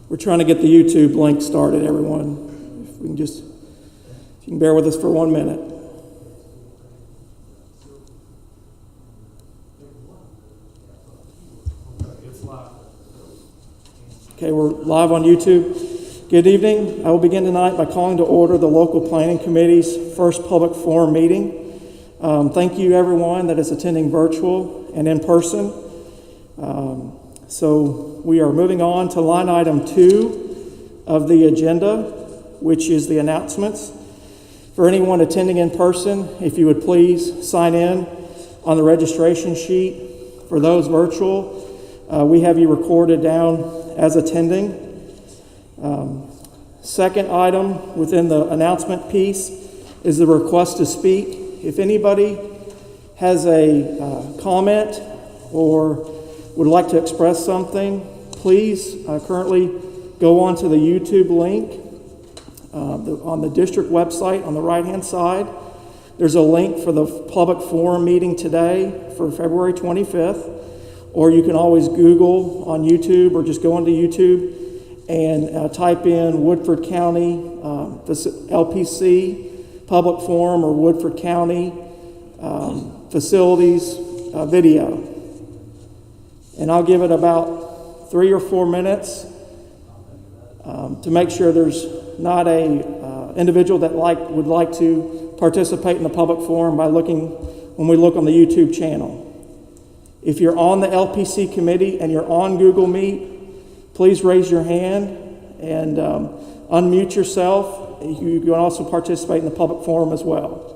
We're trying to get the YouTube link started, everyone. If you can bear with us for 1 minute. Okay, we're live on YouTube. Good evening. I will begin tonight by calling to order the local planning committee's first public forum meeting. Thank you, everyone that is attending virtual and in person. So we are moving on to line item 2 of the agenda, which is the announcements. For anyone attending in person, if you would please sign in on the registration sheet. For those virtual, we have you recorded down as attending. Second item within the announcement piece is the request to speak. If anybody has a comment or would like to express something, please currently go onto the YouTube link on the district website on the right-hand side. There's a link for the public forum meeting today for February 25th, or you can always Google on YouTube or just go onto YouTube and type in Woodford County LPC Public Forum or Woodford County Facilities video. And I'll give it about 3 or 4 minutes to make sure there's not a individual that would like to participate in the public forum by looking when we look on the YouTube channel. If you're on the LPC committee and you're on Google Meet, please raise your hand and unmute yourself. You can also participate in the public forum as well.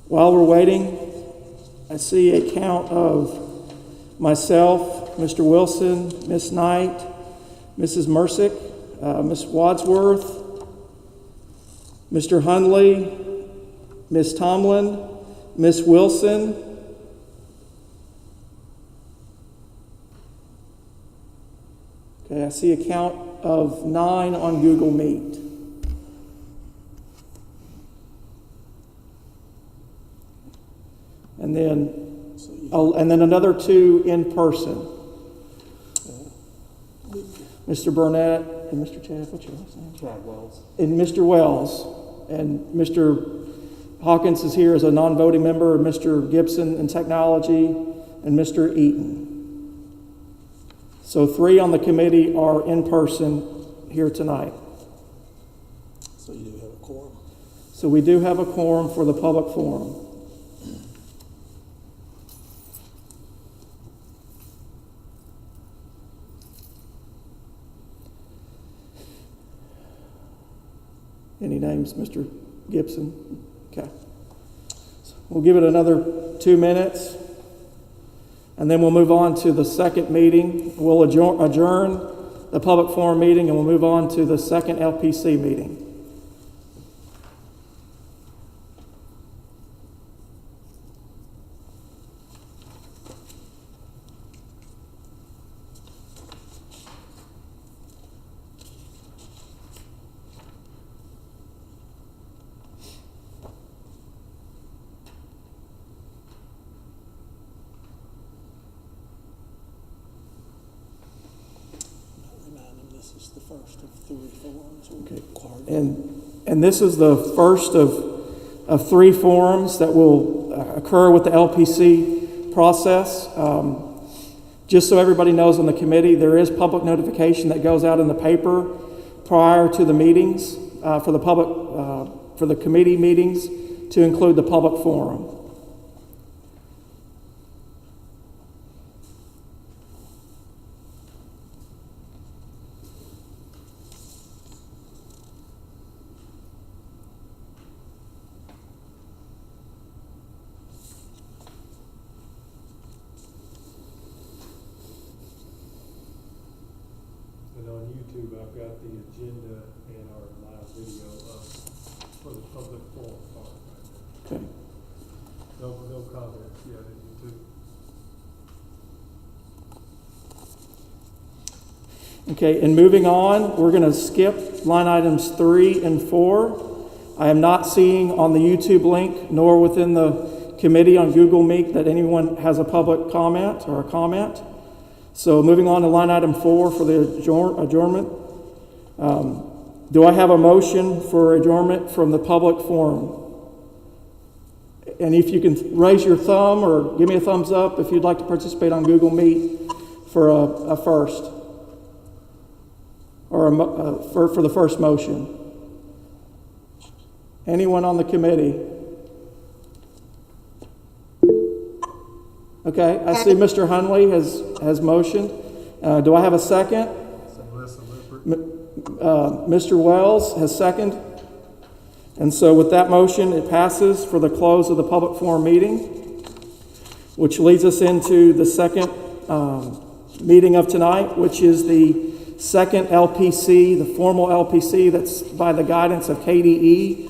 While we're waiting, I see a count of myself, Mr. Wilson, Miss Knight, Mrs. Mersick, Miss Wadsworth, Mr. Hundley, Miss Tomlin, Miss Wilson, okay, I see a count of 9 on Google Meet. And then another 2 in person. Mr. Burnett and Mr. Chad, what's your last name? Chad Wells. And Mr. Wells. And Mr. Hawkins is here as a non-voting member, Mr. Gibson in technology, and Mr. Eaton. So 3 on the committee are in person here tonight. So you do have a quorum? So we do have a quorum for the public forum. Any names, Mr. Gibson? Okay. So we'll give it another 2 minutes, and then we'll move on to the second meeting. We'll adjourn the public forum meeting, and we'll move on to the second LPC meeting. This is the first of 3 forums. Okay. And this is the first of 3 forums that will occur with the LPC process. Just so everybody knows on the committee, there is public notification that goes out in the paper prior to the meetings for the committee meetings to include the public forum. And on YouTube, I've got the agenda and our live video up for the public forum part right there. Okay. No comments yet on YouTube. Okay, and moving on, we're going to skip line items 3 and 4. I am not seeing on the YouTube link, nor within the committee on Google Meet, that anyone has a public comment or a comment. So moving on to line item 4 for the adjournment. Do I have a motion for adjournment from the public forum? And if you can raise your thumb or give me a thumbs up if you'd like to participate on Google Meet for a first, or for the first motion. Anyone on the committee? Okay, I see Mr. Hunley has motioned. Do I have a second? Mr. Wells has seconded. And so with that motion, it passes for the close of the public forum meeting, which leads us into the second meeting of tonight, which is the second LPC, the formal LPC that's by the guidance of KDE.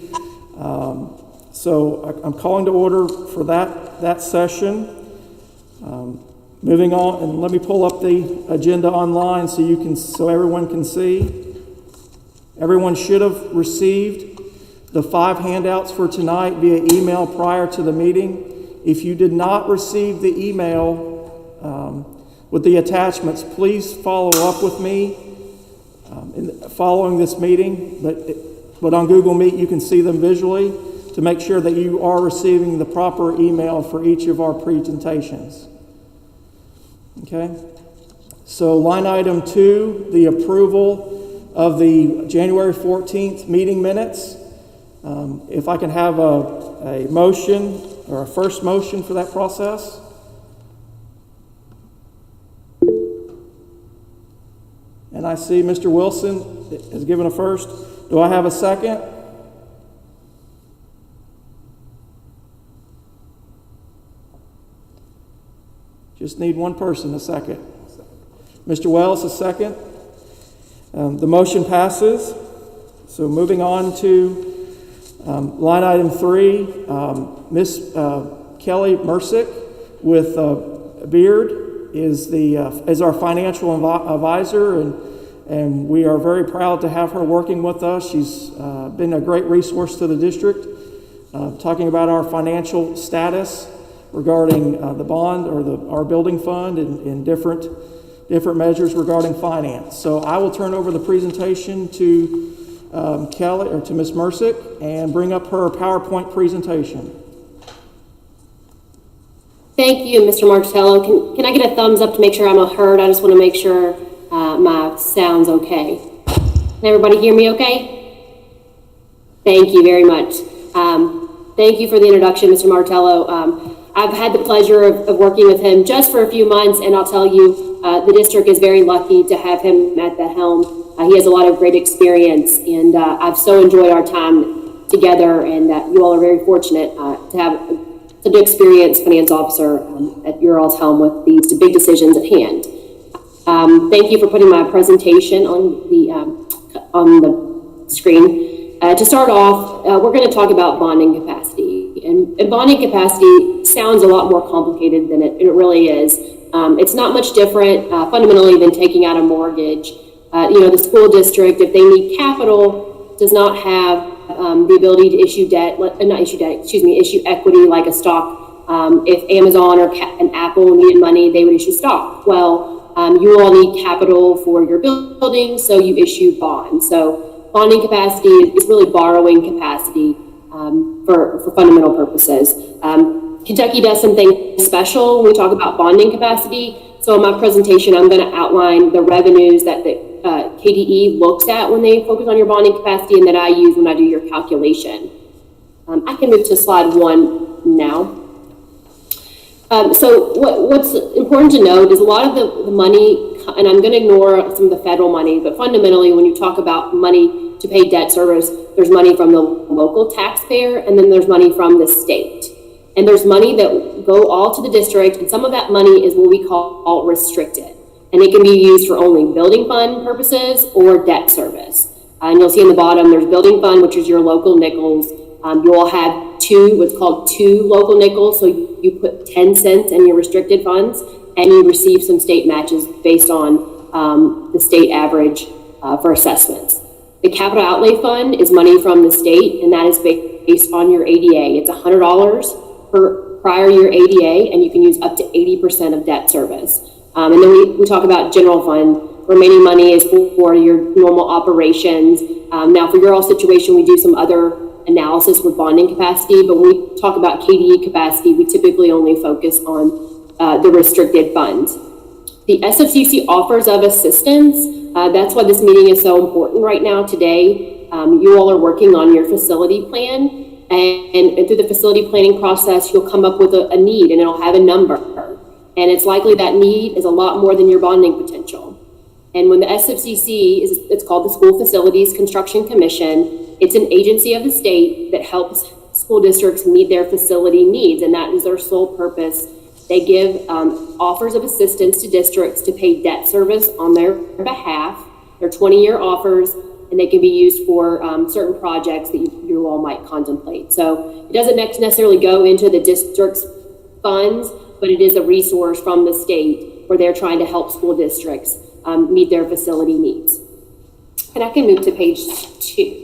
So I'm calling to order for that session. Moving on, and let me pull up the agenda online so everyone can see. Everyone should have received the 5 handouts for tonight via email prior to the meeting. If you did not receive the email with the attachments, please follow up with me following this meeting. But on Google Meet, you can see them visually to make sure that you are receiving the proper email for each of our presentations. Okay? So line item 2, the approval of the January 14th meeting minutes. If I can have a motion or a first motion for that process. And I see Mr. Wilson has given a first. Do I have a second? Just need one person, a second. Mr. Wells, a second. The motion passes. So moving on to line item 3, Miss Kelly Mersick with Beard is our financial advisor, and we are very proud to have her working with us. She's been a great resource to the district, talking about our financial status regarding the bond or our building fund and different measures regarding finance. So I will turn over the presentation to Kelly or to Ms. Mersick and bring up her PowerPoint presentation. Thank you, Mr. Martello. Can I get a thumbs up to make sure I'm heard? I just want to make sure my sound's okay. Can everybody hear me okay? Thank you very much. Thank you for the introduction, Mr. Martello. I've had the pleasure of working with him just for a few months, and I'll tell you, the district is very lucky to have him at the helm. He has a lot of great experience, and I've so enjoyed our time together, and you all are very fortunate to have such an experienced finance officer at your all's helm with these big decisions at hand. Thank you for putting my presentation on the screen. To start off, we're going to talk about bonding capacity, and bonding capacity sounds a lot more complicated than it really is. It's not much different fundamentally than taking out a mortgage. The school district, if they need capital, does not have the ability to issue issue equity like a stock. If Amazon or Apple needed money, they would issue stock. Well, you all need capital for your building, so you issue bonds. So bonding capacity is really borrowing capacity for fundamental purposes. Kentucky does something special when we talk about bonding capacity. So in my presentation, I'm going to outline the revenues that the KDE looks at when they focus on your bonding capacity and that I use when I do your calculation. I can move to slide 1 now. So what's important to note is a lot of the money, and I'm going to ignore some of the federal money, but fundamentally when you talk about money to pay debt service, there's money from the local taxpayer and then there's money from the state. And there's money that go all to the district, and some of that money is what we call restricted. And it can be used for only building fund purposes or debt service. And you'll see in the bottom, there's building fund, which is your local nickels. You all have what's called two local nickels. So you put 10 cents in your restricted funds, and you receive some state matches based on the state average for assessments. The capital outlay fund is money from the state, and that is based on your ADA. It's $100 per prior year ADA, and you can use up to 80% of debt service. And then we talk about general fund. Remaining money is for your normal operations. Now, for your all situation, we do some other analysis with bonding capacity, but when we talk about KDE capacity, we typically only focus on the restricted funds. The Sfcc offers of assistance, that's why this meeting is so important right now today. You all are working on your facility plan, and through the facility planning process, you'll come up with a need, and it'll have a number. And it's likely that need is a lot more than your bonding potential. And when the Sfcc it's called the School Facilities Construction Commission, it's an agency of the state that helps school districts meet their facility needs, and that is their sole purpose. They give offers of assistance to districts to pay debt service on their behalf. They're 20-year offers, and they can be used for certain projects that you all might contemplate. So it doesn't necessarily go into the district's funds, but it is a resource from the state where they're trying to help school districts meet their facility needs. And I can move to page 2.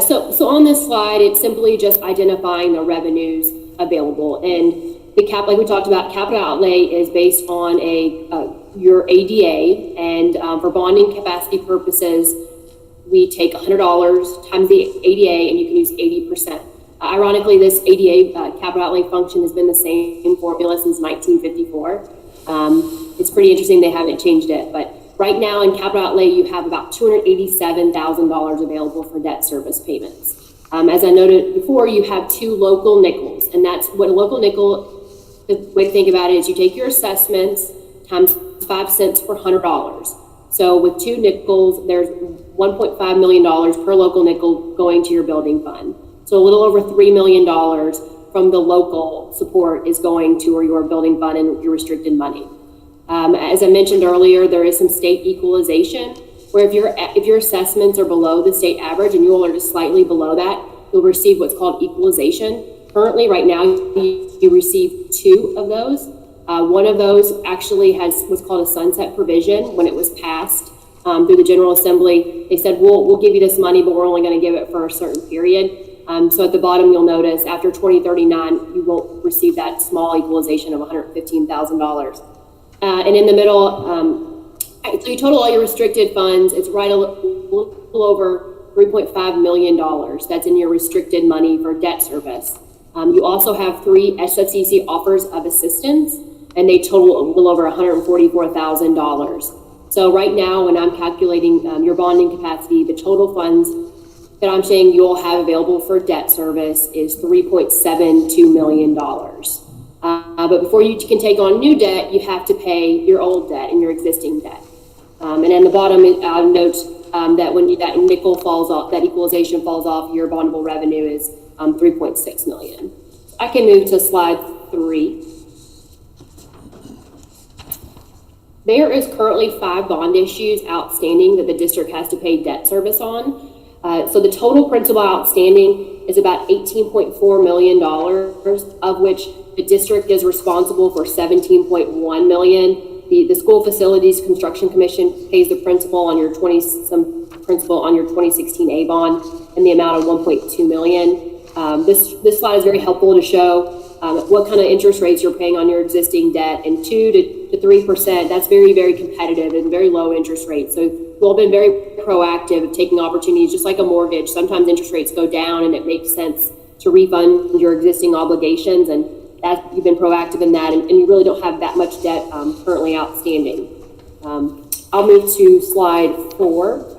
So on this slide, it's simply just identifying the revenues available. And like we talked about, capital outlay is based on your ADA, and for bonding capacity purposes, we take $100 times the ADA, and you can use 80%. Ironically, this ADA capital outlay function has been the same formula since 1954. It's pretty interesting they haven't changed it, but right now in capital outlay, you have about $287,000 available for debt service payments. As I noted before, you have 2 local nickels, and that's what a local nickel, the way to think about it is you take your assessments times 5 cents per $100. So with 2 nickels, there's $1.5 million per local nickel going to your building fund. So a little over $3 million from the local support is going to your building fund and your restricted money. As I mentioned earlier, there is some state equalization, where if your assessments are below the state average and you all are just slightly below that, you'll receive what's called equalization. Currently, right now, you receive 2 of those. One of those actually has what's called a sunset provision. When it was passed through the General Assembly, they said, we'll give you this money, but we're only going to give it for a certain period. So at the bottom, you'll notice after 2039, you won't receive that small equalization of $115,000. And in the middle, so you total all your restricted funds, it's right a little over $3.5 million. That's in your restricted money for debt service. You also have 3 Sfcc offers of assistance, and they total a little over $144,000. So right now, when I'm calculating your bonding capacity, the total funds that I'm saying you all have available for debt service is $3.72 million. But before you can take on new debt, you have to pay your old debt and your existing debt. And in the bottom, I'll note that when that nickel falls off, that equalization falls off, your bondable revenue is $3.6 million. I can move to slide 3. There is currently 5 bond issues outstanding that the district has to pay debt service on. So the total principal outstanding is about $18.4 million, of which the district is responsible for $17.1 million. The School Facilities Construction Commission pays the principal on your 2016 A bond in the amount of $1.2 million. This slide is very helpful to show what kind of interest rates you're paying on your existing debt, and 2 to 3%. That's very, very competitive and very low interest rates. So you've all been very proactive of taking opportunities, just like a mortgage. Sometimes interest rates go down, and it makes sense to refund your existing obligations, and that you've been proactive in that, and you really don't have that much debt currently outstanding. I'll move to slide 4.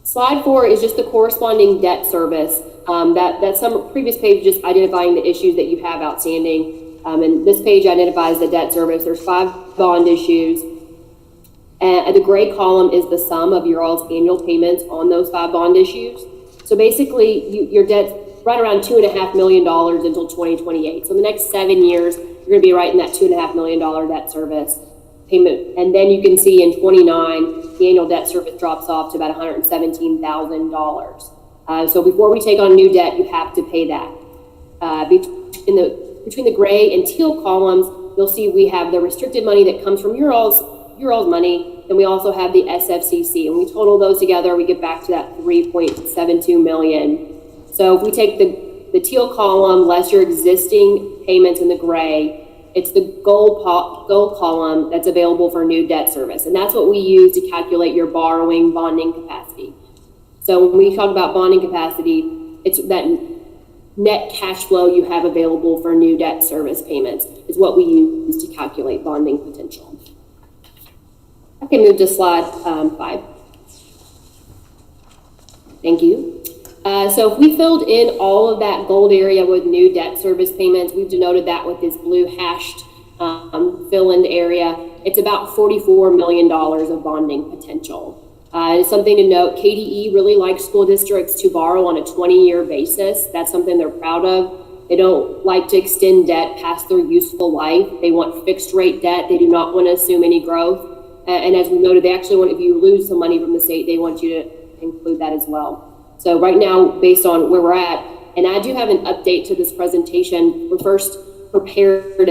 Slide 4 is just the corresponding debt service. That's some previous page just identifying the issues that you have outstanding. And this page identifies the debt service. There's 5 bond issues. And the gray column is the sum of your all's annual payments on those 5 bond issues. So basically, your debt's right around $2.5 million until 2028. So in the next 7 years, you're going to be right in that $2.5 million debt service payment. And then you can see in 29, the annual debt service drops off to about $117,000. So before we take on new debt, you have to pay that. Between the gray and teal columns you'll see we have the restricted money that comes from your all's money, and we also have the SFCC, and we total those together, we get back to that 3.72 million. So if we take the teal column less your existing payments in the gray, it's the gold column that's available for new debt service, and that's what we use to calculate your borrowing bonding capacity. So when we talk about bonding capacity, it's that net cash flow you have available for new debt service payments is what we use to calculate bonding potential. I can move to slide 5. Thank you. So if we filled in all of that gold area with new debt service payments, we've denoted that with this blue hashed fill-in area. It's about $44 million of bonding potential. It's something to note, KDE really likes school districts to borrow on a 20-year basis. That's something they're proud of. They don't like to extend debt past their useful life. They want fixed rate debt. They do not want to assume any growth. And as we noted, they actually want, if you lose some money from the state, they want you to include that as well. So right now, based on where we're at, and I do have an update to this presentation. We're first prepared at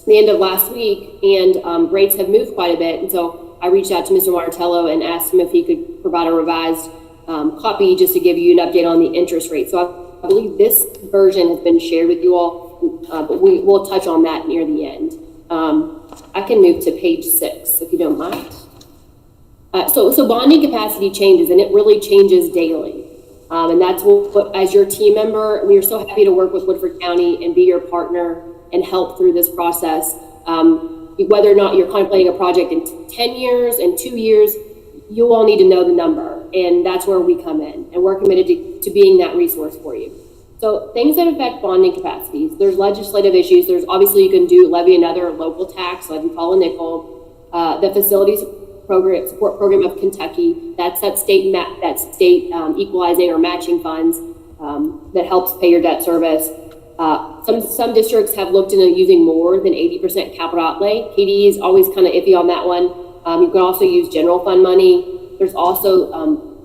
the end of last week, and rates have moved quite a bit. And so I reached out to Mr. Martello and asked him if he could provide a revised copy just to give you an update on the interest rate. So I believe this version has been shared with you all, but we'll touch on that near the end. I can move to page 6, if you don't mind. So bonding capacity changes, and it really changes daily. And that's what, as your team member, we are so happy to work with Woodford County and be your partner and help through this process. Whether or not you're contemplating a project in 10 years and 2 years, you all need to know the number, and that's where we come in, and we're committed to being that resource for you. So things that affect bonding capacities, there's legislative issues. There's obviously you can do levy another local tax, levy call a nickel, the facilities support program of Kentucky, that's that state equalizing or matching funds that helps pay your debt service. Some districts have looked into using more than 80% capital outlay. KDE is always kind of iffy on that one. You can also use general fund money. There's also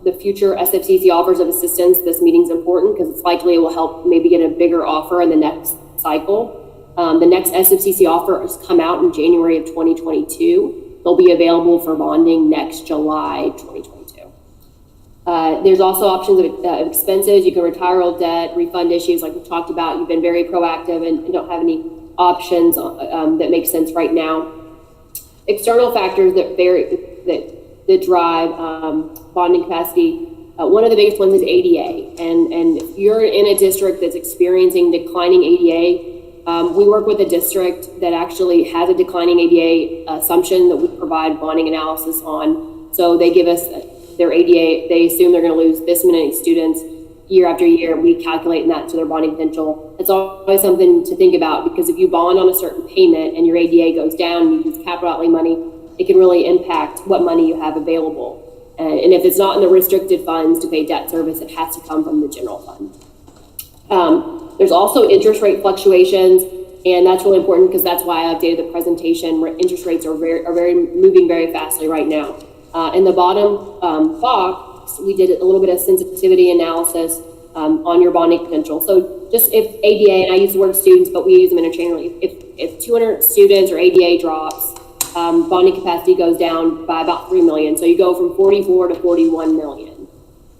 the future SFCC offers of assistance. This meeting's important because it's likely it will help maybe get a bigger offer in the next cycle. The next SFCC offer has come out in January of 2022. They'll be available for bonding next July 2022. There's also options of expenses. You can retire old debt, refund issues like we talked about. You've been very proactive and don't have any options that make sense right now. External factors that drive bonding capacity. One of the biggest ones is ADA. And if you're in a district that's experiencing declining ADA, we work with a district that actually has a declining ADA assumption that we provide bonding analysis on. So they give us their ADA, they assume they're going to lose this many students year after year. We calculate that to their bonding potential. It's always something to think about, because if you bond on a certain payment and your ADA goes down and you use capital outlay money, it can really impact what money you have available. And if it's not in the restricted funds to pay debt service, it has to come from the general fund. There's also interest rate fluctuations, and that's really important because that's why I updated the presentation. Where interest rates are moving very fastly right now. In the bottom box, we did a little bit of sensitivity analysis on your bonding potential. So just if ADA, and I use the word students, but we use them interchangeably. If 200 students or ADA drops, bonding capacity goes down by about 3 million. So you go from 44 to 41 million.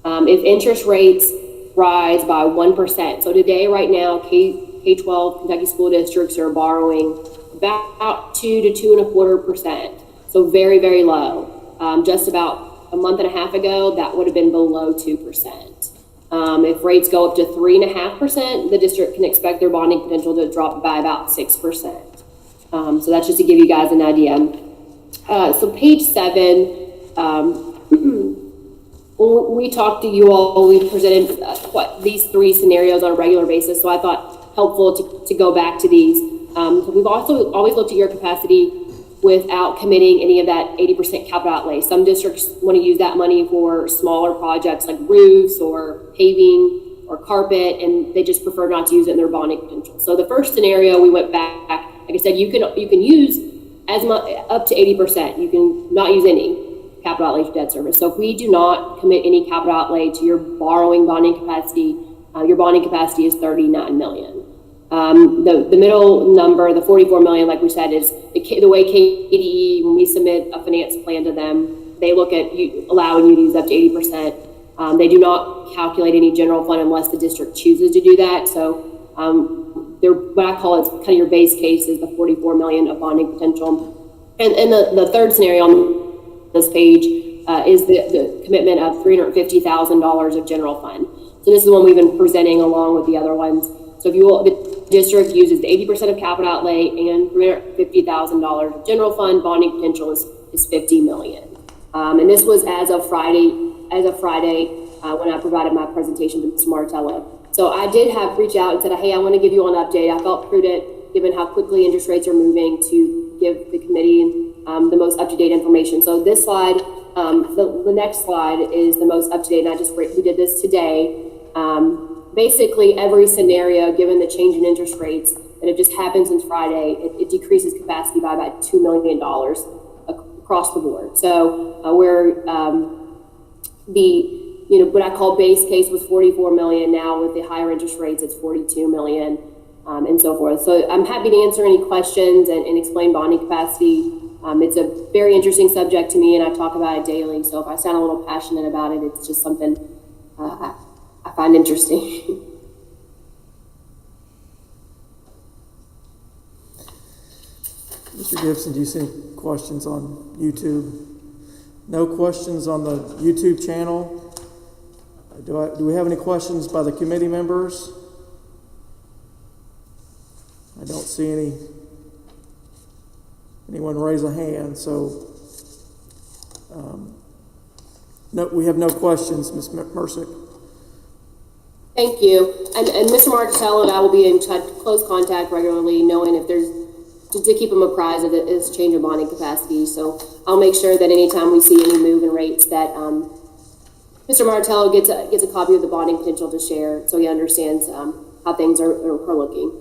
If interest rates rise by 1%. So today, right now, K-12 Kentucky school districts are borrowing about 2 to 2.25%. So very, very low. Just about a month and a half ago, that would have been below 2%. If rates go up to 3.5%, the district can expect their bonding potential to drop by about 6%. So that's just to give you guys an idea. So page 7, when we talked to you all, we presented these 3 scenarios on a regular basis, so I thought helpful to go back to these. So we've also always looked at your capacity without committing any of that 80% capital outlay. Some districts want to use that money for smaller projects like roofs or paving or carpet, and they just prefer not to use it in their bonding potential. So the first scenario, we went back, like I said, you can use as much up to 80%. You can not use any capital outlay for debt service. So if we do not commit any capital outlay to your borrowing bonding capacity, your bonding capacity is 39 million. The middle number, the 44 million, like we said, is the way KDE, when we submit a finance plan to them, they look at allowing you to use up to 80%. They do not calculate any general fund unless the district chooses to do that. So what I call it's kind of your base case is the 44 million of bonding potential. And the third scenario on this page is the commitment of $350,000 of general fund. So this is the one we've been presenting along with the other ones. So if you will, the district uses the 80% of capital outlay and $350,000 of general fund, bonding potential is 50 million. And this was as of Friday, when I provided my presentation to Mr. Martello. So I did reach out and said, hey, I want to give you an update. I felt prudent, given how quickly interest rates are moving, to give the committee the most up-to-date information. So this slide, the next slide is the most up-to-date, and we did this today. Basically, every scenario, given the change in interest rates that have just happened since Friday, it decreases capacity by about $2 million across the board. So what I call base case was 44 million. Now with the higher interest rates, it's 42 million, and so forth. So I'm happy to answer any questions and explain bonding capacity. It's a very interesting subject to me, and I talk about it daily. So if I sound a little passionate about it, it's just something I find interesting. Mr. Gibson, do you see any questions on YouTube? No questions on the YouTube channel. Do we have any questions by the committee members? I don't see anyone raise a hand, so no, we have no questions, Ms. Mercick. Thank you. And Mr. Martello and I will be in close contact regularly, knowing if there's to keep them apprised of this change in bonding capacity. So I'll make sure that anytime we see any move in rates that Mr. Martello gets a copy of the bonding potential to share, so he understands how things are looking.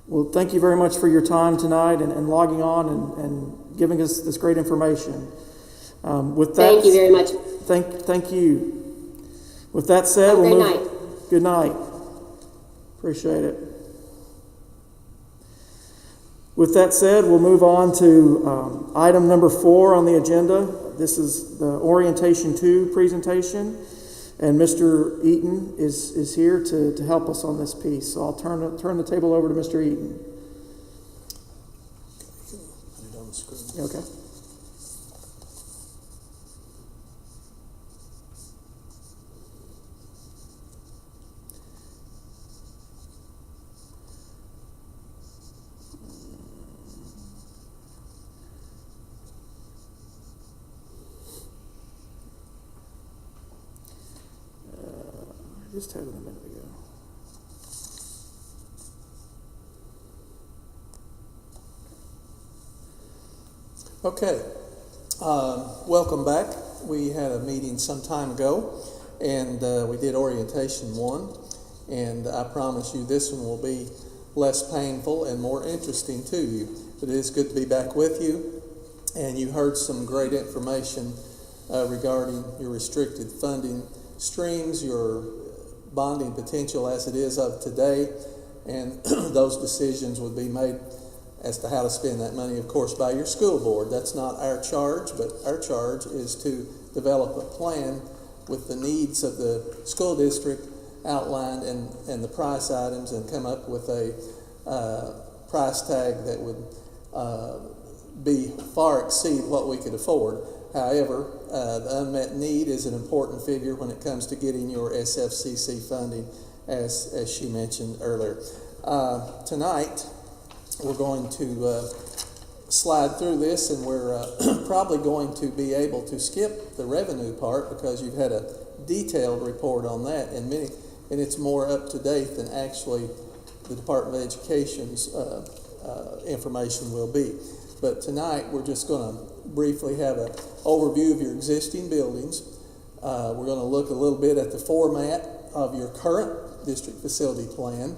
Well, thank you very much for your time tonight and logging on and giving us this great information. With that, thank you very much. Thank you. With that said, have a great night. Good night. Appreciate it. With that said, we'll move on to item number 4 on the agenda. This is the Orientation 2 presentation, and Mr. Eaton is here to help us on this piece. So I'll turn the table over to Mr. Eaton. Put it on the screen. Okay. Just had it a minute ago. Okay, welcome back. We had a meeting some time ago, and we did Orientation 1, and I promise you this one will be less painful and more interesting to you. But it is good to be back with you, and you heard some great information regarding your restricted funding streams, your bonding potential as it is of today, and those decisions would be made as to how to spend that money, of course, by your school board. That's not our charge, but our charge is to develop a plan with the needs of the school district outlined and the price items, and come up with a price tag that would far exceed what we could afford. However, the unmet need is an important figure when it comes to getting your Sfcc funding, as she mentioned earlier. Tonight, we're going to slide through this, and we're probably going to be able to skip the revenue part because you've had a detailed report on that, and it's more up to date than actually the Department of Education's information will be. But tonight, we're just going to briefly have an overview of your existing buildings. We're going to look a little bit at the format of your current district facility plan,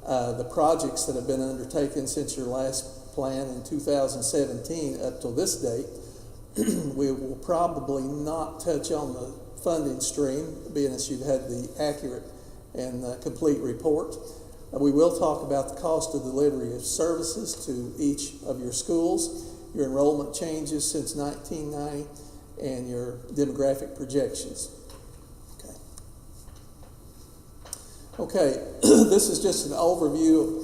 the projects that have been undertaken since your last plan in 2017 up till this date. We will probably not touch on the funding stream, being as you've had the accurate and complete report. We will talk about the cost of delivery of services to each of your schools, your enrollment changes since 1990, and your demographic projections. Okay, this is just an overview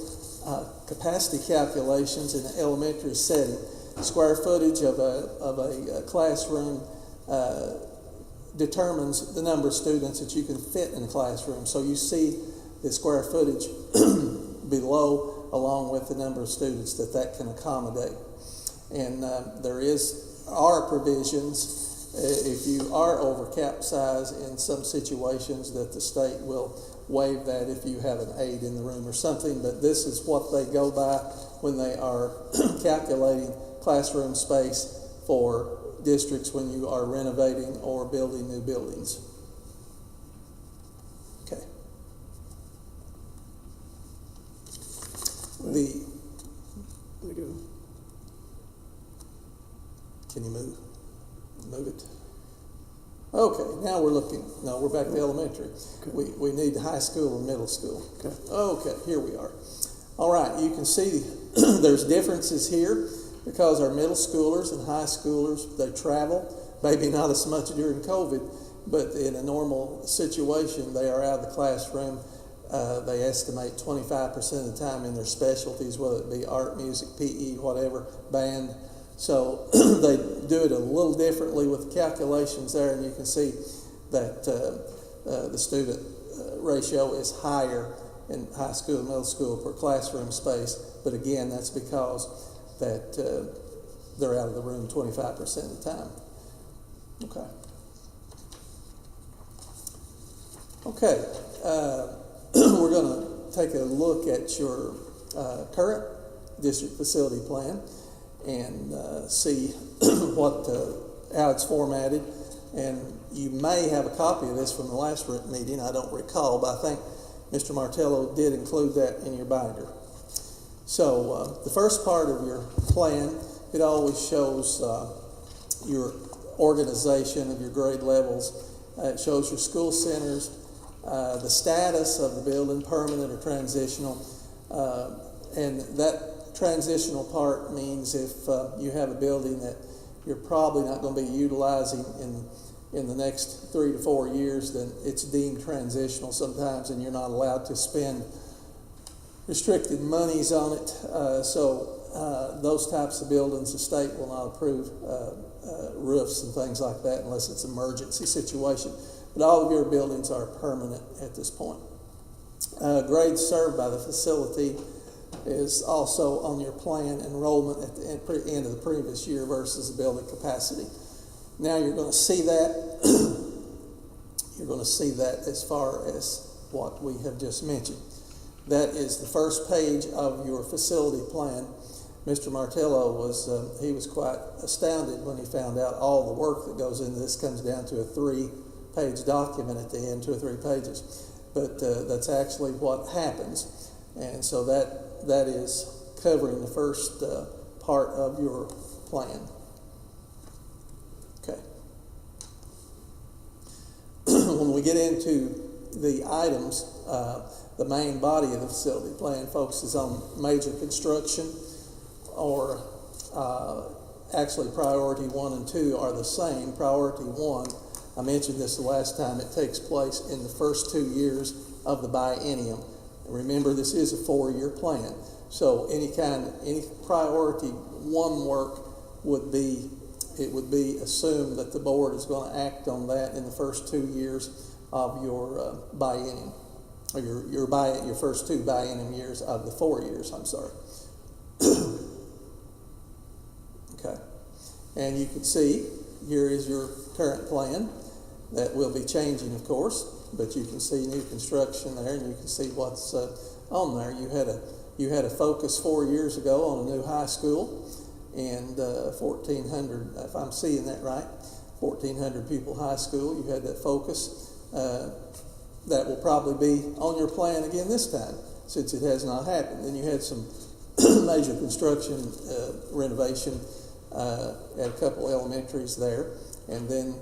of capacity calculations in an elementary setting. Square footage of a classroom determines the number of students that you can fit in a classroom. So you see the square footage below, along with the number of students that can accommodate. And there are provisions if you are over cap size in some situations that the state will waive that if you have an aide in the room or something, but this is what they go by when they are calculating classroom space for districts when you are renovating or building new buildings. Okay. There you go. Can you move? Move it. Okay, now we're back to elementary. Okay. We need the high school and middle school. Okay. Okay, here we are. All right, you can see there's differences here because our middle schoolers and high schoolers, they travel, maybe not as much during COVID, but in a normal situation, they are out of the classroom. They estimate 25% of the time in their specialties, whether it be art, music, PE, whatever, band. So they do it a little differently with the calculations there, and you can see that the student ratio is higher in high school and middle school per classroom space. But again, that's because that they're out of the room 25% of the time. Okay. Okay. We're going to take a look at your current district facility plan and see how it's formatted. And you may have a copy of this from the last meeting. I don't recall, but I think Mr. Martello did include that in your binder. So the first part of your plan, it always shows your organization of your grade levels. It shows your school centers, the status of the building, permanent or transitional, and that transitional part means if you have a building that you're probably not going to be utilizing in the next 3 to 4 years, then it's deemed transitional sometimes, and you're not allowed to spend restricted monies on it. So those types of buildings, the state will not approve roofs and things like that unless it's an emergency situation. But all of your buildings are permanent at this point. Grades served by the facility is also on your plan. Enrollment at the end of the previous year versus the building capacity. Now you're going to see that. You're going to see that as far as what we have just mentioned. That is the first page of your facility plan. Mr. Martello was quite astounded when he found out all the work that goes into this. Comes down to a 3-page document at the end, 2 or 3 pages. But that's actually what happens. And so that is covering the first part of your plan. Okay. When we get into the items, the main body of the facility plan focuses on major construction, or actually priority 1 and 2 are the same. Priority 1, I mentioned this the last time, it takes place in the first 2 years of the biennium. Remember, this is a 4-year plan, so any priority 1 work would be assumed that the board is going to act on that in the first 2 years of your biennium, or your first 2 biennium years of the 4 years. I'm sorry. Okay, and you can see here is your current plan. That will be changing, of course, but you can see new construction there, and you can see what's on there. You had a focus 4 years ago on a new high school, and 1,400, if I'm seeing that right, 1,400 pupil high school. You had that focus. That will probably be on your plan again this time, since it has not happened. Then you had some major construction renovation at a couple elementaries there, and then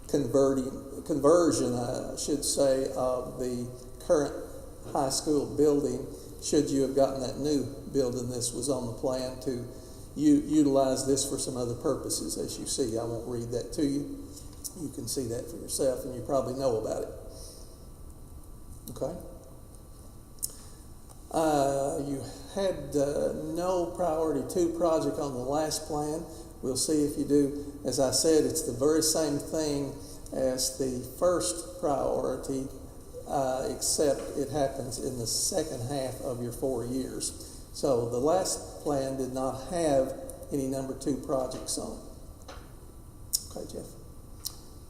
conversion, I should say, of the current high school building, should you have gotten that new building, this was on the plan to utilize this for some other purposes, as you see. I won't read that to you. You can see that for yourself, and you probably know about it. Okay? You had no priority 2 project on the last plan. We'll see if you do. As I said, it's the very same thing as the first priority, except it happens in the second half of your 4 years. So the last plan did not have any number 2 projects on it. Okay, Jeff.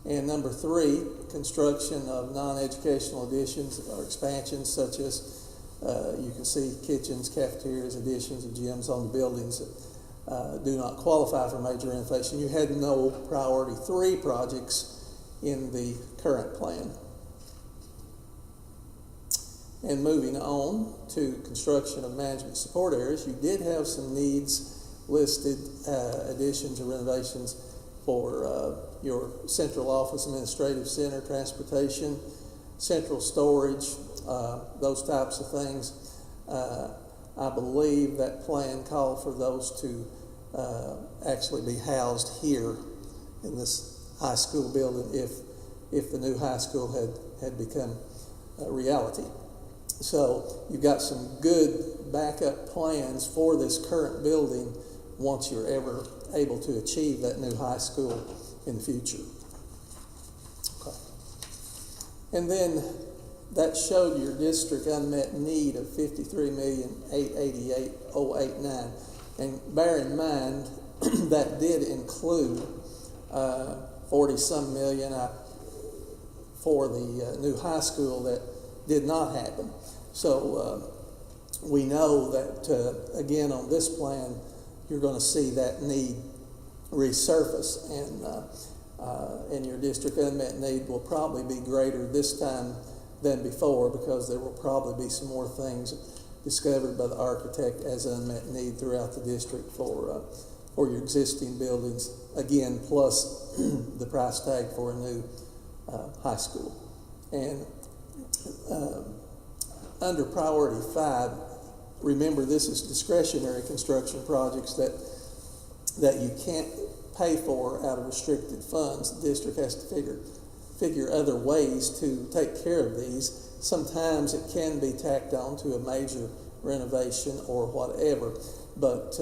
And number 3, construction of non-educational additions or expansions, such as you can see kitchens, cafeterias, additions, and gyms on the buildings that do not qualify for major renovation. You had no priority 3 projects in the current plan. And moving on to construction of management support areas, you did have some needs listed, additions or renovations for your central office, administrative center, transportation, central storage, those types of things. I believe that plan called for those to actually be housed here in this high school building if the new high school had become a reality. So you've got some good backup plans for this current building once you're ever able to achieve that new high school in the future. Okay. And then that showed your district unmet need of $53,888,089. And bear in mind that did include 40-some million for the new high school that did not happen. So we know that, again, on this plan, you're going to see that need resurface, and your district unmet need will probably be greater this time than before, because there will probably be some more things discovered by the architect as unmet need throughout the district for your existing buildings, again, plus the price tag for a new high school. And under priority 5, remember this is discretionary construction projects that you can't pay for out of restricted funds. The district has to figure other ways to take care of these. Sometimes it can be tacked on to a major renovation or whatever, but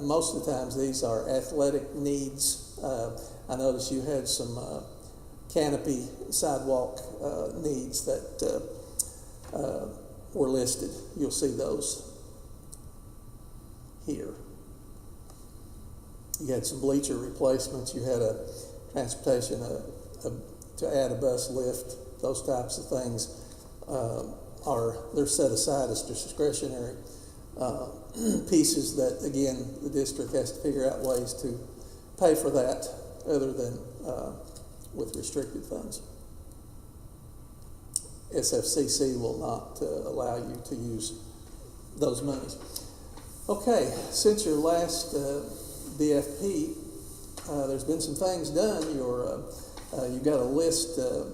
most of the times these are athletic needs. I noticed you had some canopy sidewalk needs that were listed. You'll see those here. You had some bleacher replacements. You had a transportation to add a bus lift. Those types of things they're set aside as discretionary pieces that, again, the district has to figure out ways to pay for that other than with restricted funds. Sfcc will not allow you to use those monies. Okay, since your last DFP, there's been some things done. You've got a list, a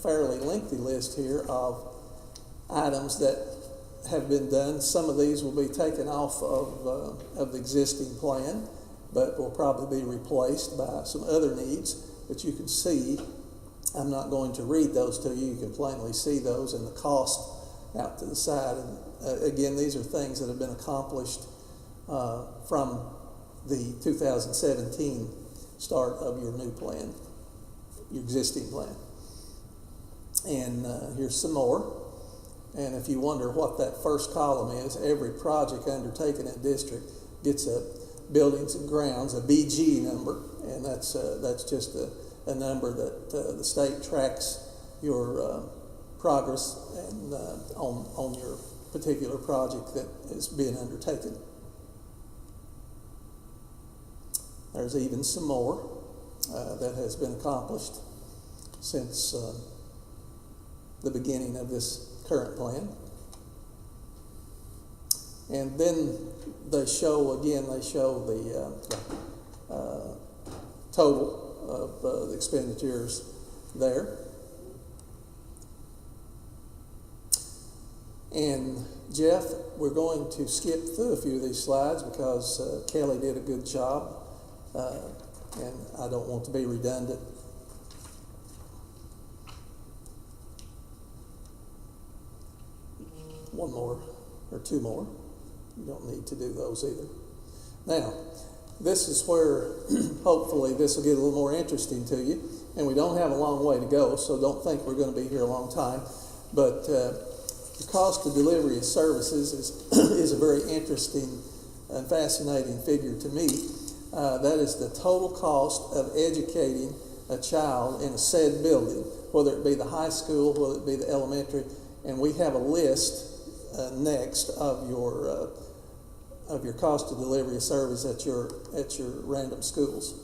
fairly lengthy list here of items that have been done. Some of these will be taken off of the existing plan, but will probably be replaced by some other needs. But you can see, I'm not going to read those to you. You can plainly see those and the cost out to the side. And again, these are things that have been accomplished from the 2017 start of your new plan, your existing plan. And here's some more. And if you wonder what that first column is, every project undertaken in district gets a buildings and grounds, a BG number, and that's just a number that the state tracks your progress and on your particular project that is being undertaken. There's even some more that has been accomplished since the beginning of this current plan. And then they show the total of the expenditures there. And Jeff, we're going to skip through a few of these slides because Kelly did a good job, and I don't want to be redundant. One more or two more. You don't need to do those either. Now, this is where hopefully this will get a little more interesting to you, and we don't have a long way to go, so don't think we're going to be here a long time. But the cost of delivery of services is a very interesting and fascinating figure to me. That is the total cost of educating a child in a said building, whether it be the high school, whether it be the elementary, and we have a list next of your cost of delivery of service at your random schools.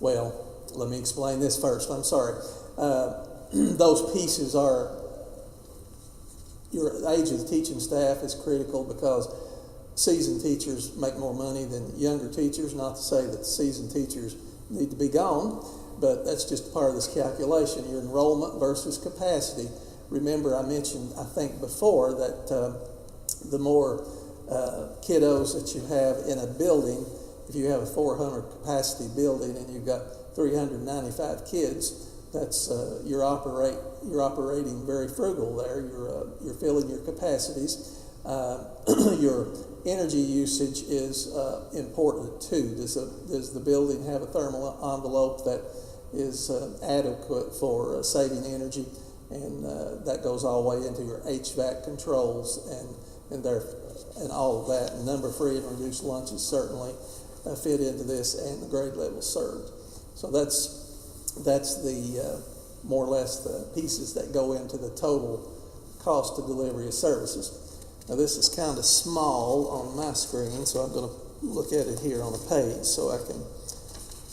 Well, let me explain this first. I'm sorry. Those pieces are, your age of the teaching staff is critical because seasoned teachers make more money than younger teachers. Not to say that seasoned teachers need to be gone, but that's just part of this calculation. Your enrollment versus capacity. Remember, I mentioned, I think before, that the more kiddos that you have in a building, if you have a 400 capacity building and you've got 395 kids, that's you're operating very frugal there. You're filling your capacities. Your energy usage is important too. Does the building have a thermal envelope that is adequate for saving energy? And that goes all the way into your HVAC controls and all of that. And number free and reduced lunches certainly fit into this, and the grade level served. So that's the more or less the pieces that go into the total cost of delivery of services. Now this is kind of small on my screen, so I'm going to look at it here on a page so I can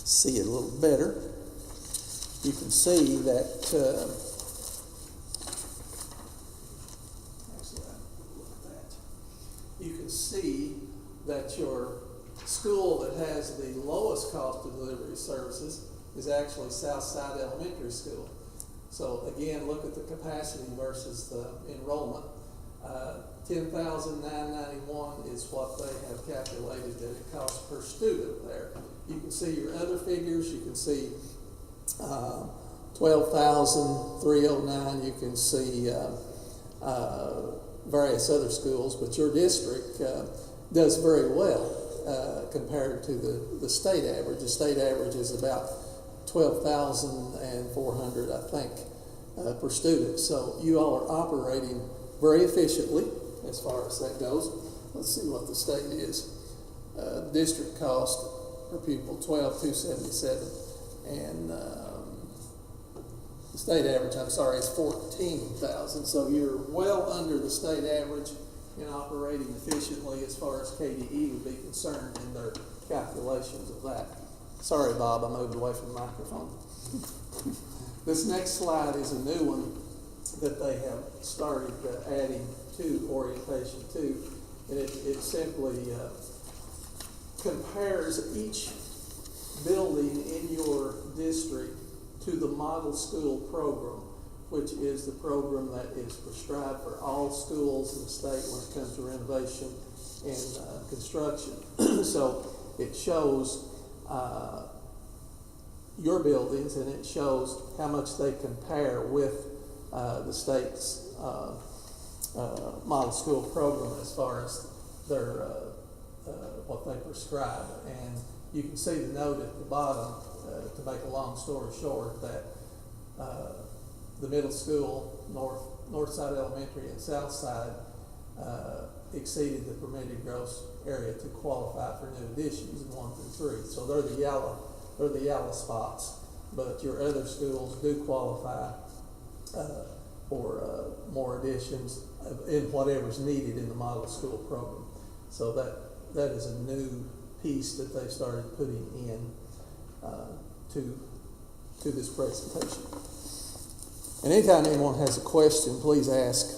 see it a little better. You can see that you can see that your school that has the lowest cost of delivery services is actually Southside Elementary School. So again, look at the capacity versus the enrollment. $10,991 is what they have calculated that it costs per student there. You can see your other figures. You can see $12,309. You can see various other schools, but your district does very well compared to the state average. The state average is about $12,400, I think, per student. So you all are operating very efficiently as far as that goes. Let's see what the state is. District cost per pupil, $12,277, and the state average, I'm sorry, is $14,000. So you're well under the state average in operating efficiently as far as KDE would be concerned in their calculations of that. Sorry, Bob, I moved away from the microphone. This next slide is a new one that they have started adding to orientation 2, and it simply compares each building in your district to the model school program, which is the program that is prescribed for all schools in the state when it comes to renovation and construction. So it shows your buildings, and it shows how much they compare with the state's model school program as far as their what they prescribe. And you can see the note at the bottom, to make a long story short, that the middle school, Northside Elementary and Southside, exceeded the permitted gross area to qualify for new additions in 1 through 3. So they're the yellow spots, but your other schools do qualify for more additions in whatever's needed in the model school program. So that is a new piece that they started putting in to this presentation. And anytime anyone has a question, please ask.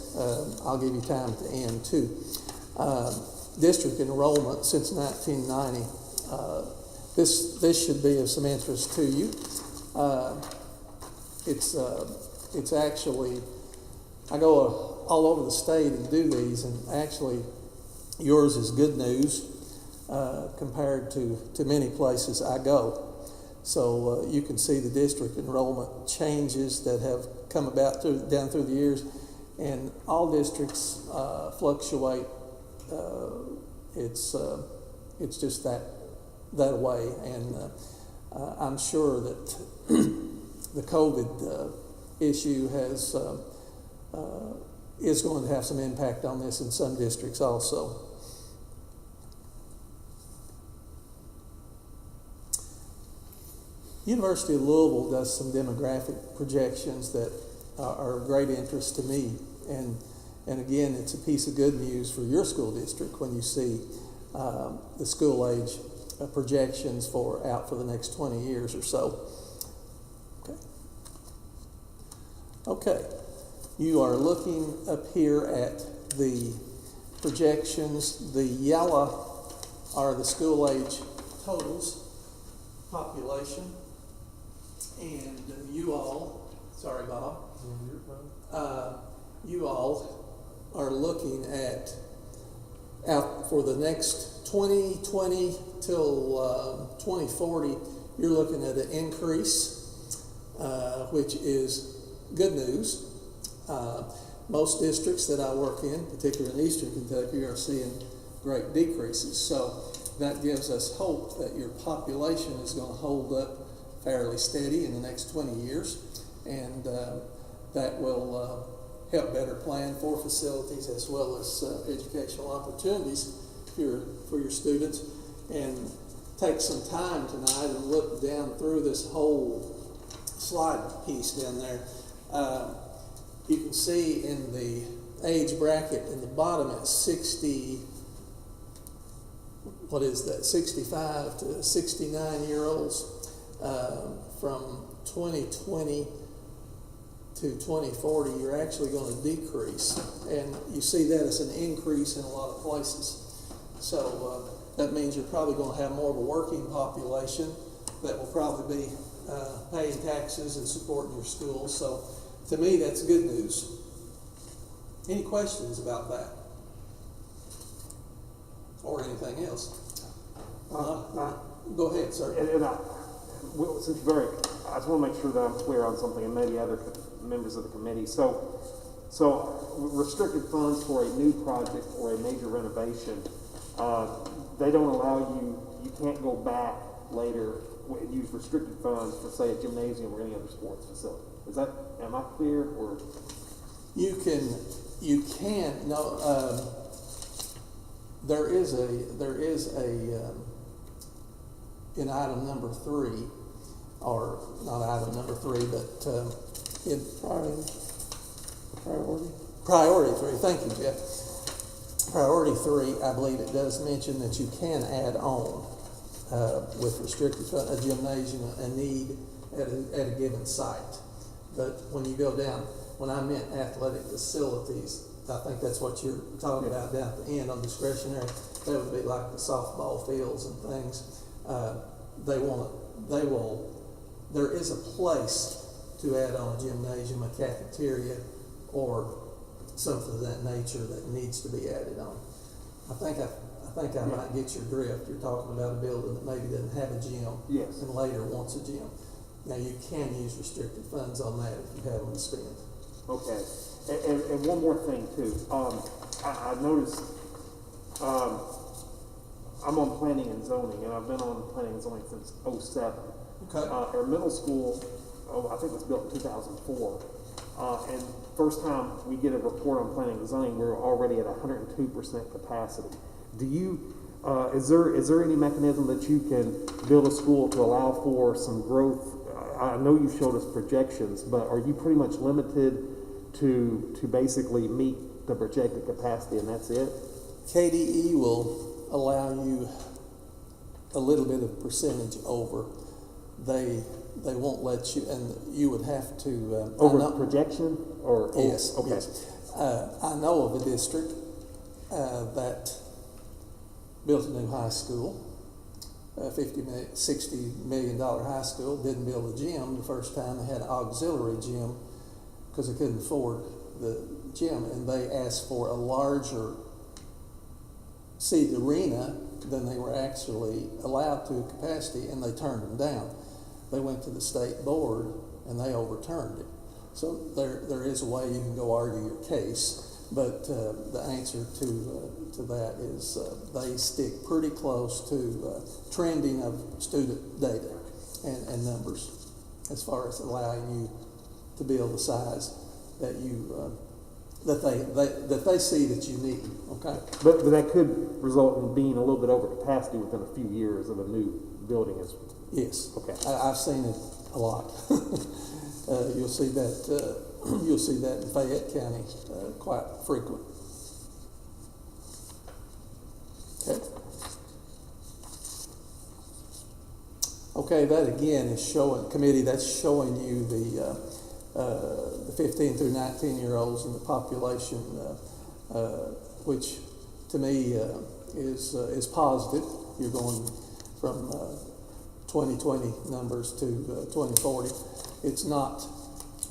I'll give you time at the end too. District enrollment since 1990. This should be of some interest to you. It's it's actually, I go all over the state and do these, and actually yours is good news compared to many places I go. So you can see the district enrollment changes that have come about down through the years, and all districts fluctuate. It's just that way, and I'm sure that the COVID issue is going to have some impact on this in some districts also. University of Louisville does some demographic projections that are of great interest to me, and again, it's a piece of good news for your school district when you see the school age projections out for the next 20 years or so. Okay, you are looking up here at the projections. The yellow are the school age totals, population, and you all, sorry Bob, you all are looking at out for the next 2020 till 2040, you're looking at an increase, which is good news. Most districts that I work in, particularly in Eastern Kentucky, are seeing great decreases. So that gives us hope that your population is going to hold up fairly steady in the next 20 years, and that will help better plan for facilities as well as educational opportunities for your students. And take some time tonight and look down through this whole slide piece down there. You can see in the age bracket in the bottom at 65 to 69 year olds, from 2020 to 2040, you're actually going to decrease, and you see that as an increase in a lot of places. So that means you're probably going to have more of a working population that will probably be paying taxes and supporting your schools. So to me, that's good news. Any questions about that or anything else? Go ahead, sir. Since I just want to make sure that I'm clear on something, and maybe other members of the committee. So restricted funds for a new project or a major renovation, they don't allow you can't go back later and use restricted funds for, say, a gymnasium or any other sports facility. Am I clear? Or you can no. There is a in item number 3, or not item number 3, but in priority 3. Thank you, Jeff. Priority 3, I believe it does mention that you can add on with restricted fund a gymnasium, a need at a given site. But when you go down, when I meant athletic facilities, I think that's what you're talking about down at the end on discretionary. That would be like the softball fields and things. There is a place to add on a gymnasium, a cafeteria, or something of that nature that needs to be added on. I think I might get your drift. You're talking about a building that maybe doesn't have a gym, yes, and later wants a gym. Now you can use restricted funds on that if you have them to spend. Okay, and one more thing too. I noticed I'm on planning and zoning, and I've been on planning and zoning since 2007. Okay. Our middle school, I think it was built in 2004, and first time we get a report on planning and zoning, we're already at 102% capacity. Do you, is there any mechanism that you can build a school to allow for some growth? I know you showed us projections, but are you pretty much limited to basically meet the projected capacity and that's it? KDE will allow you a little bit of percentage over. They won't let you, and you would have to over projection or yes, okay. Yes. I know of a district that built a new high school, $60 million high school. Didn't build a gym the first time. They had an auxiliary gym because they couldn't afford the gym, and they asked for a larger seat arena than they were actually allowed to capacity, and they turned them down. They went to the state board and they overturned it. So there is a way you can go argue your case, but the answer to that is they stick pretty close to trending of student data and numbers as far as allowing you to build the size that you that they see that you need. Okay. But that could result in being a little bit over capacity within a few years of a new building. Yes. Okay. I've seen it a lot. You'll see that. You'll see that in Fayette County quite frequent. Okay. Okay, that again is showing committee. That's showing you the 15 through 19-year-olds in the population, which to me is positive. You're going from 2020 numbers to 2040. It's not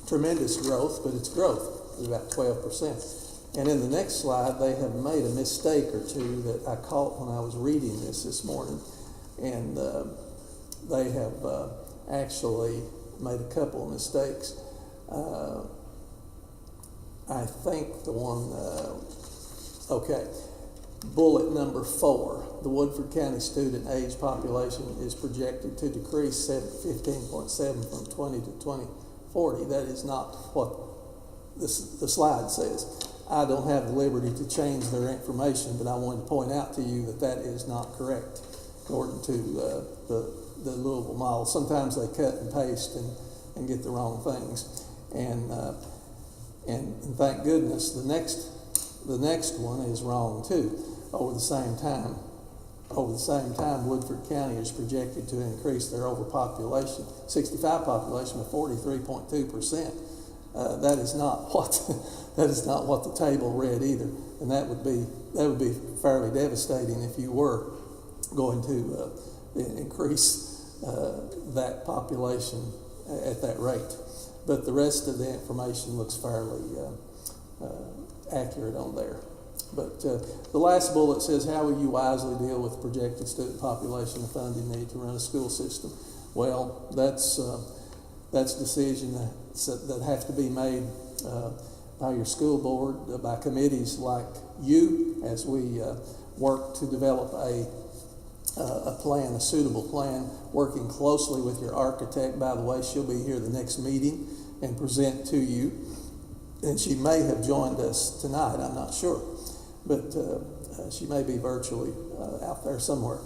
tremendous growth, but it's growth. It's about 12%. And in the next slide, they have made a mistake or two that I caught when I was reading this morning, and they have actually made a couple of mistakes. I think the one, bullet number 4, the Woodford County student age population is projected to decrease 15.7 from 20 to 2040. That is not what the slide says. I don't have the liberty to change their information, but I wanted to point out to you that that is not correct according to the Louisville model. Sometimes they cut and paste and get the wrong things. And thank goodness the next one is wrong too. Over the same time, Woodford County is projected to increase their overpopulation, 65 population by 43.2%. That is not what the table read either, and that would be fairly devastating if you were going to increase that population at that rate. But the rest of the information looks fairly accurate on there. But the last bullet says, how will you wisely deal with projected student population and funding need to run a school system? Well, that's a decision that have to be made by your school board, by committees like you, as we work to develop a plan, a suitable plan, working closely with your architect. By the way, she'll be here the next meeting and present to you. And she may have joined us tonight, I'm not sure. But she may be virtually out there somewhere.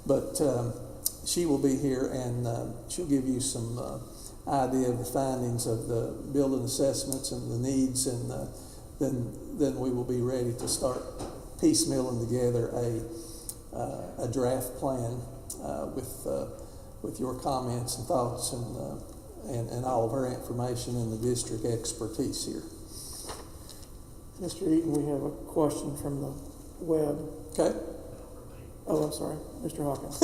But she will be here, and she'll give you some idea of the findings of the building assessments and the needs, and then we will be ready to start piecemealing together a draft plan with your comments and thoughts and all of her information and the district expertise here. Mr. Eaton, we have a question from the web. Okay. Oh, I'm sorry, Mr. Hawkins.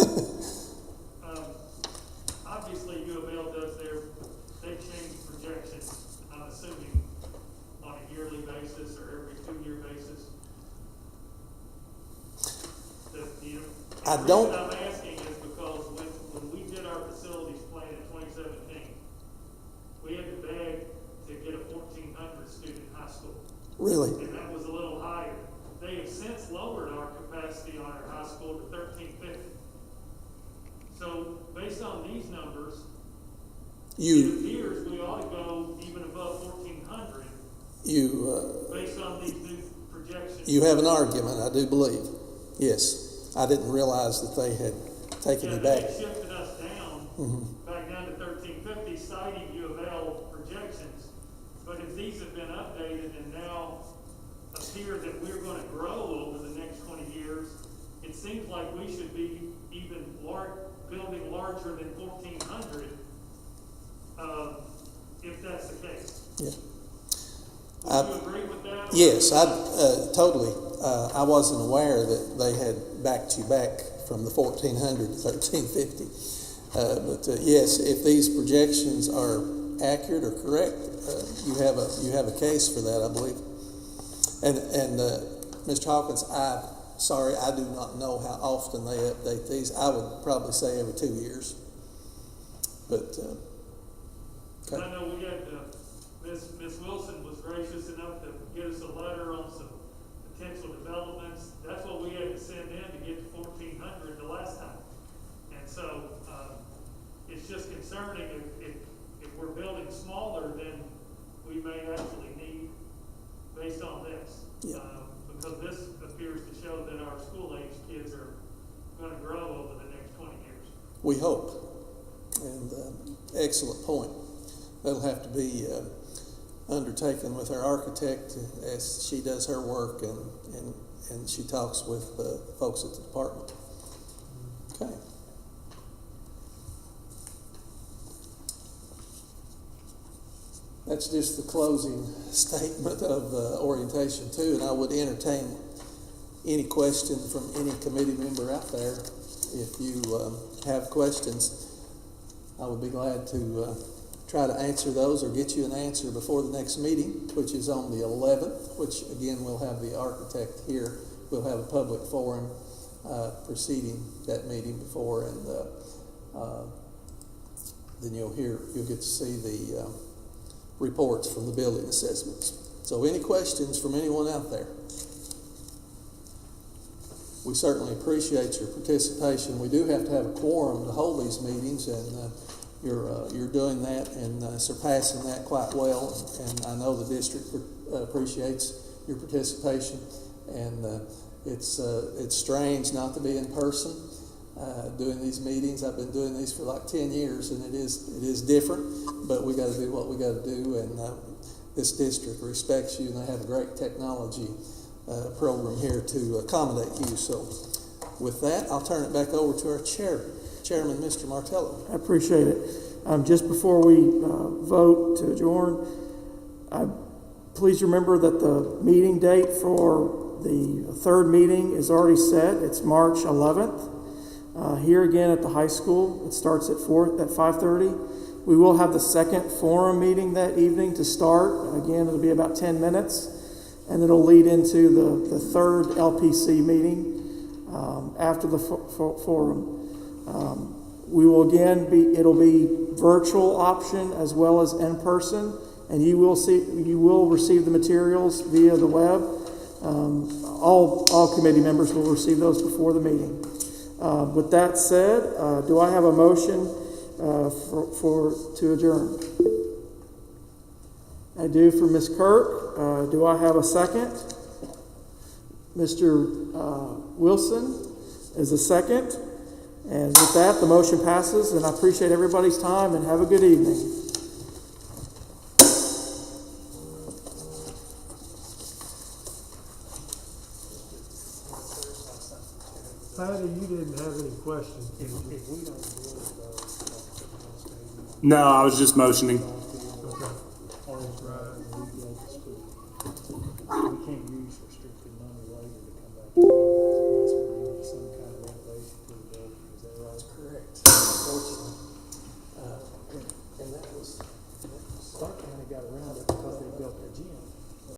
Obviously, U of L does they change projections, I'm assuming, on a yearly basis or every 2-year basis. I don't. The reason I'm asking is because when we did our facilities plan in 2017, we had to beg to get a 1,400 student high school. Really? And that was a little higher. They have since lowered our capacity on our high school to 1,350. So based on these numbers, it appears we ought to go even above 1,400. Based on these new projections. You have an argument, I do believe. Yes. I didn't realize that they had taken it back. They shifted us down, back down to 1,350, citing U of L projections. But if these have been updated and now appear that we're going to grow over the next 20 years, it seems like we should be even building larger than 1,400 if that's the case. Yeah. Would you agree with that? Yes, totally. I wasn't aware that they had backed you back from the 1,400 to 1,350. But yes, if these projections are accurate or correct, you have a case for that, I believe. And Mr. Hawkins, sorry, I do not know how often they update these. I would probably say every 2 years. But okay. I know we had, Ms. Wilson was gracious enough to get us a letter on some potential developments. That's what we had to send in to get to 1,400 the last time. And so, it's just concerning if we're building smaller than we may actually need based on this. Yeah. Because this appears to show that our school-age kids are going to grow over the next 20 years. We hope. And excellent point. That'll have to be undertaken with our architect as she does her work and she talks with folks at the department. Okay. That's just the closing statement of orientation 2, and I would entertain any question from any committee member out there. If you have questions, I would be glad to try to answer those or get you an answer before the next meeting, which is on the 11th, which again we'll have the architect here. We'll have a public forum preceding that meeting before, and then you'll get to see the reports from the building assessments. So any questions from anyone out there? We certainly appreciate your participation. We do have to have a quorum to hold these meetings, and you're doing that and surpassing that quite well. And I know the district appreciates your participation. And it's strange not to be in person doing these meetings. I've been doing these for like 10 years, and it is different. But we got to do what we got to do, and this district respects you, and they have a great technology program here to accommodate you. So with that, I'll turn it back over to our chairman, Mr. Martello. I appreciate it. Just before we vote to adjourn, please remember that the meeting date for the third meeting is already set. It's March 11th. Here again at the high school. It starts at 5:30. We will have the second forum meeting that evening to start. Again, it'll be about 10 minutes, and it'll lead into the third LPC meeting after the forum. We will again it'll be virtual option as well as in person, and you will receive the materials via the web. All committee members will receive those before the meeting. With that said, do I have a motion to adjourn? I do for Ms. Kirk. Do I have a second? Mr. Wilson is a second. And with that, the motion passes, and I appreciate everybody's time, and have a good evening. Patty, you didn't have any questions. If we don't do it, though, No, I was just motioning.